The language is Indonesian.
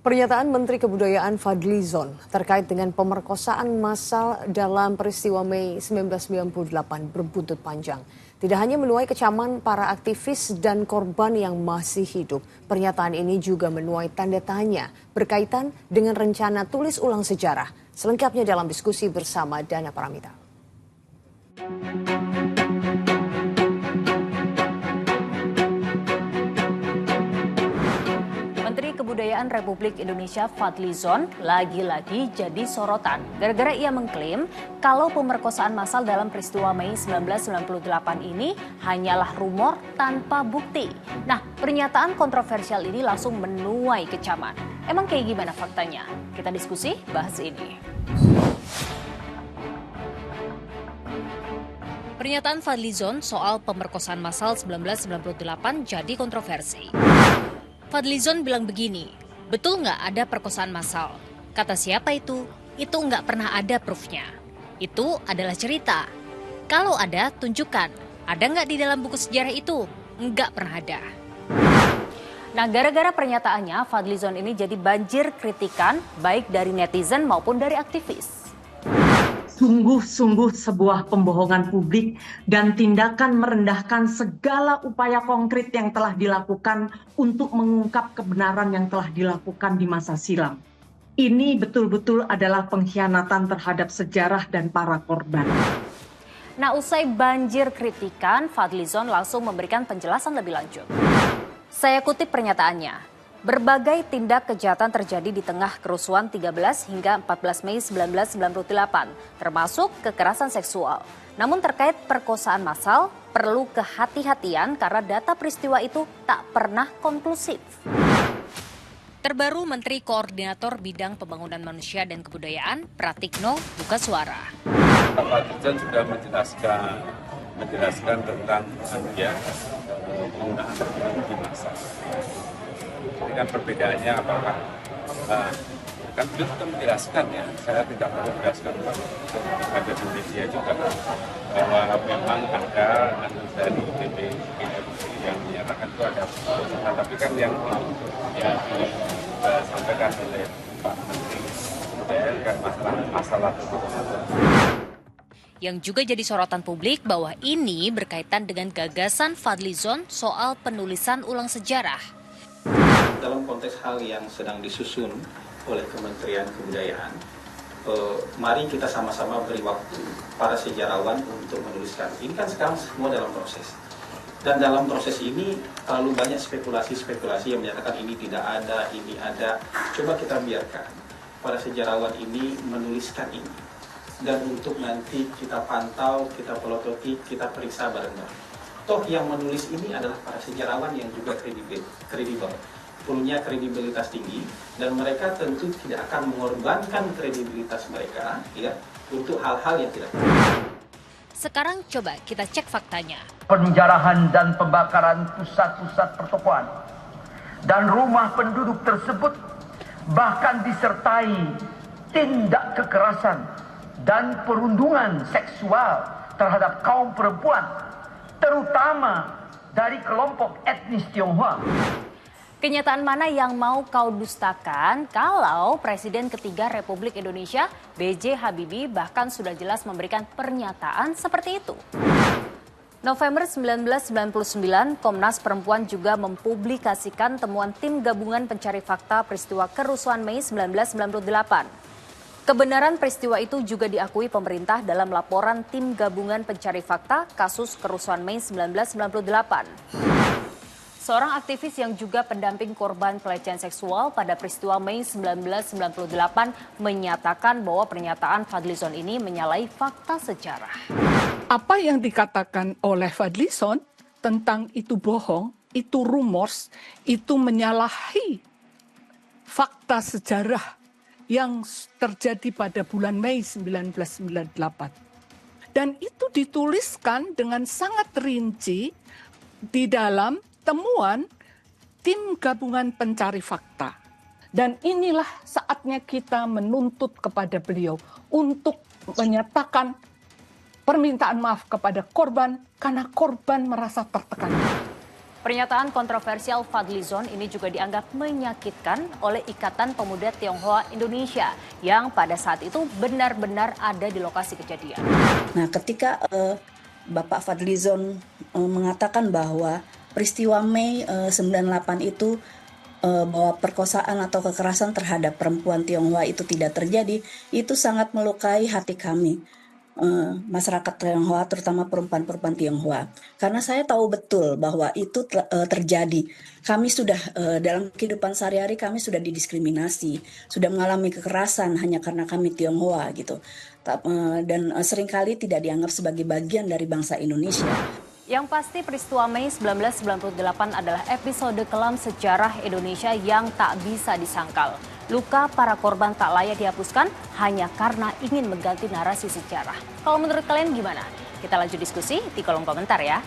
Pernyataan Menteri Kebudayaan Fadlizon terkait dengan pemerkosaan massal dalam peristiwa Mei 1998 berbuntut panjang. Tidak hanya menuai kecaman para aktivis dan korban yang masih hidup, pernyataan ini juga menuai tanda tanya berkaitan dengan rencana tulis ulang sejarah. Selengkapnya dalam diskusi bersama Dana Paramita. Menteri Kebudayaan Republik Indonesia Fadlizon lagi-lagi jadi sorotan gara-gara ia mengklaim kalau pemerkosaan massal dalam peristiwa Mei 1998 ini hanyalah rumor tanpa bukti. Nah, pernyataan kontroversial ini langsung menuai kecaman. Emang kayak gimana faktanya? Kita diskusi bahas ini. Pernyataan Fadlizon soal pemerkosaan massal 1998 jadi kontroversi. Fadlizon bilang begini, betul nggak ada perkosaan massal? Kata siapa itu? Itu nggak pernah ada proofnya. Itu adalah cerita. Kalau ada, tunjukkan. Ada nggak di dalam buku sejarah itu? Nggak pernah ada. Nah, gara-gara pernyataannya, Fadlizon ini jadi banjir kritikan baik dari netizen maupun dari aktivis. Sungguh-sungguh sebuah pembohongan publik dan tindakan merendahkan segala upaya konkret yang telah dilakukan untuk mengungkap kebenaran yang telah dilakukan di masa silam. Ini betul-betul adalah pengkhianatan terhadap sejarah dan para korban. Nah, usai banjir kritikan, Fadlizon langsung memberikan penjelasan lebih lanjut. Saya kutip pernyataannya. Berbagai tindak kejahatan terjadi di tengah kerusuhan 13 hingga 14 Mei 1998, termasuk kekerasan seksual. Namun terkait perkosaan massal, perlu kehati-hatian karena data peristiwa itu tak pernah konklusif. Terbaru Menteri Koordinator Bidang Pembangunan Manusia dan Kebudayaan, Pratikno, buka suara. Pak Fadlizon sudah menjelaskan tentang penggunaan teknologi massal. Ini kan perbedaannya apakah kan beliau sudah menjelaskan ya, saya tidak perlu menjelaskan pada media juga bahwa memang ada dari BPPMC yang menyatakan itu ada perusahaan, tapi kan yang disampaikan oleh Pak Menteri Kebudayaan kan masalah itu. Yang juga jadi sorotan publik bahwa ini berkaitan dengan gagasan Fadlizon soal penulisan ulang sejarah. Dalam konteks hal yang sedang disusun oleh Kementerian Kebudayaan, mari kita sama-sama beri waktu para sejarawan untuk menuliskan. Ini kan sekarang semua dalam proses. Dan dalam proses ini terlalu banyak spekulasi-spekulasi yang menyatakan ini tidak ada, ini ada. Coba kita biarkan para sejarawan ini menuliskan ini. Dan untuk nanti kita pantau, kita pelototi, kita periksa bareng-bareng. Toh yang menulis ini adalah para sejarawan yang juga kredibel, punya kredibilitas tinggi, dan mereka tentu tidak akan mengorbankan kredibilitas mereka ya untuk hal-hal yang tidak. Sekarang coba kita cek faktanya. Penjarahan dan pembakaran pusat-pusat pertokoan dan rumah penduduk tersebut bahkan disertai tindak kekerasan dan perundungan seksual terhadap kaum perempuan, terutama dari kelompok etnis Tionghoa. Kenyataan mana yang mau kau dustakan kalau Presiden ketiga Republik Indonesia B.J. Habibie bahkan sudah jelas memberikan pernyataan seperti itu? November 1999, Komnas Perempuan juga mempublikasikan temuan Tim Gabungan Pencari Fakta Peristiwa Kerusuhan Mei 1998. Kebenaran peristiwa itu juga diakui pemerintah dalam laporan Tim Gabungan Pencari Fakta kasus kerusuhan Mei 1998. Seorang aktivis yang juga pendamping korban pelecehan seksual pada peristiwa Mei 1998 menyatakan bahwa pernyataan Fadlizon ini menyalahi fakta sejarah. Apa yang dikatakan oleh Fadlizon tentang itu bohong, itu rumors, itu menyalahi fakta sejarah yang terjadi pada bulan Mei 1998. Dan itu dituliskan dengan sangat rinci di dalam temuan Tim Gabungan Pencari Fakta. Dan inilah saatnya kita menuntut kepada beliau untuk menyatakan permintaan maaf kepada korban karena korban merasa tertekan. Pernyataan kontroversial Fadlizon ini juga dianggap menyakitkan oleh Ikatan Pemuda Tionghoa Indonesia yang pada saat itu benar-benar ada di lokasi kejadian. Nah, ketika Bapak Fadlizon mengatakan bahwa peristiwa Mei 98 itu bahwa perkosaan atau kekerasan terhadap perempuan Tionghoa itu tidak terjadi, itu sangat melukai hati kami. Masyarakat Tionghoa, terutama perempuan-perempuan Tionghoa, karena saya tahu betul bahwa itu terjadi. Kami sudah dalam kehidupan sehari-hari kami sudah didiskriminasi, sudah mengalami kekerasan hanya karena kami Tionghoa gitu, dan seringkali tidak dianggap sebagai bagian dari bangsa Indonesia. Yang pasti peristiwa Mei 1998 adalah episode kelam sejarah Indonesia yang tak bisa disangkal. Luka para korban tak layak dihapuskan hanya karena ingin mengganti narasi sejarah. Kalau menurut kalian gimana? Kita lanjut diskusi di kolom komentar ya.